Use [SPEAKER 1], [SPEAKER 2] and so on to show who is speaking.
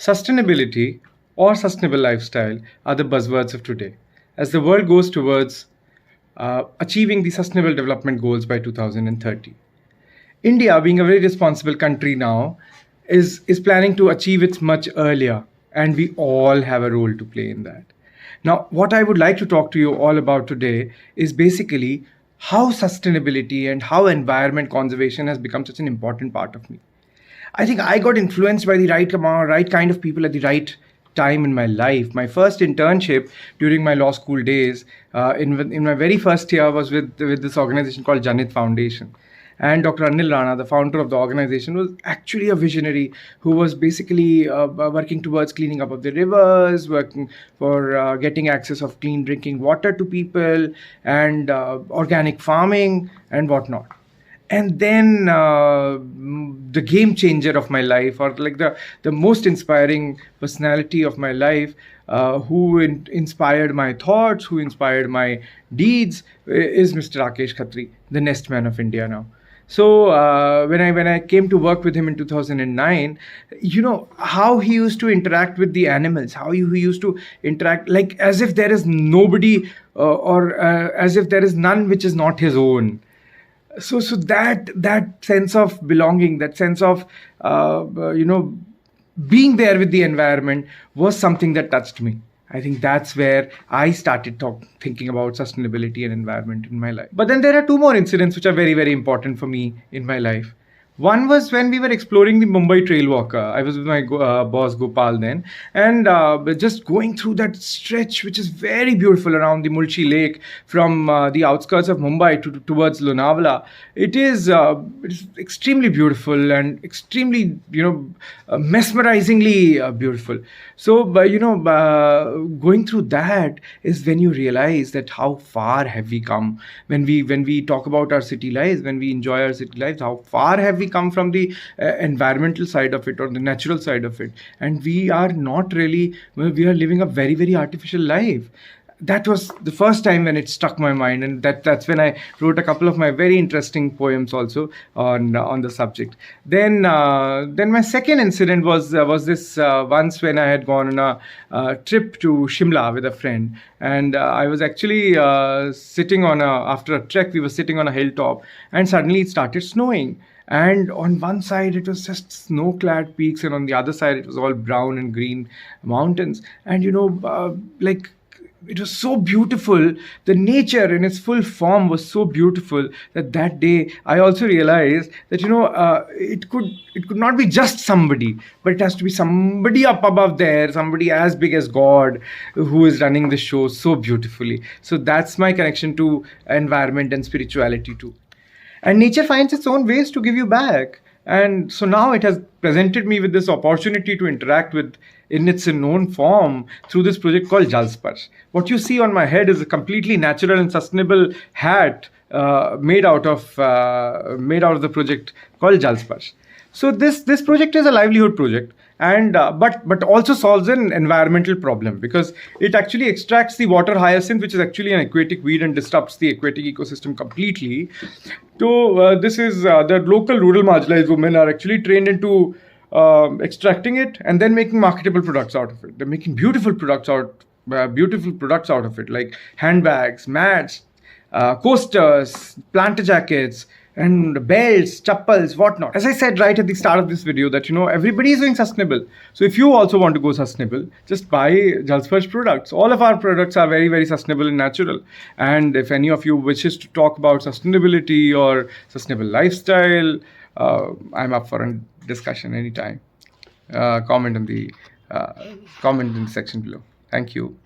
[SPEAKER 1] Sustainability or sustainable lifestyle are the buzzwords of today as the world goes towards achieving the Sustainable Development Goals by 2030. India, being a very responsible country now, is planning to achieve it much earlier, and we all have a role to play in that. Now, what I would like to talk to you all about today is basically how sustainability and how environment conservation has become such an important part of me. I think I got influenced by the right kind of people at the right time in my life. My first internship during my law school days, in my very first year, was with this organization called Janit Foundation. And Dr. Anil Rana, the founder of the organization, was actually a visionary who was basically working towards cleaning up of the rivers, working for getting access of clean drinking water to people, and organic farming and whatnot. And then the game changer of my life, or like the most inspiring personality of my life, who inspired my thoughts, who inspired my deeds, is Mr. Rakesh Khatri, the nest man of India now. So when I came to work with him in 2009, how he used to interact with the animals, how he used to interact like as if there is nobody or as if there is none which is not his own. So that sense of belonging, that sense of being there with the environment was something that touched me. I think that's where I started thinking about sustainability and environment in my life. But then there are two more incidents which are very, very important for me in my life. One was when we were exploring the Mumbai Trail Walker. I was with my boss Gopal then, and just going through that stretch, which is very beautiful around the Mulchi Lake from the outskirts of Mumbai towards Lonavala. It is extremely beautiful and extremely, mesmerizingly beautiful. So, going through that is when you realize that how far have we come. When we talk about our city lives, when we enjoy our city lives, how far have we come from the environmental side of it or the natural side of it, and we are not really, we are living a very, very artificial life. That was the first time when it struck my mind, and that's when I wrote a couple of my very interesting poems also on the subject. Then my second incident was this once when I had gone on a trip to Shimla with a friend, and I was actually sitting after a trek, we were sitting on a hilltop, and suddenly it started snowing. And on one side it was just snow-clad peaks, and on the other side it was all brown and green mountains. And it was so beautiful. The nature in its full form was so beautiful that day I also realized that it could not be just somebody, but it has to be somebody up above there, somebody as big as God, who is running the show so beautifully. So that's my connection to environment and spirituality too. And nature finds its own ways to give you back. And so now it has presented me with this opportunity to interact with in its known form through this project called Jal Sparsh. What you see on my head is a completely natural and sustainable hat made out of the project called Jal Sparsh. So this project is a livelihood project, and but also solves an environmental problem, because it actually extracts the water hyacinth, which is actually an aquatic weed and disrupts the aquatic ecosystem completely. So this is the local rural marginalized women are actually trained into extracting it and then making marketable products out of it. They're making beautiful products out of it, like handbags, mats, coasters, planter jackets, and belts, chappals, whatnot. As I said right at the start of this video that everybody is doing sustainable. So if you also want to go sustainable, just buy Jal Sparsh products. All of our products are very, very sustainable and natural. And if any of you wishes to talk about sustainability or sustainable lifestyle, I'm up for a discussion anytime. Comment in the section below. Thank you.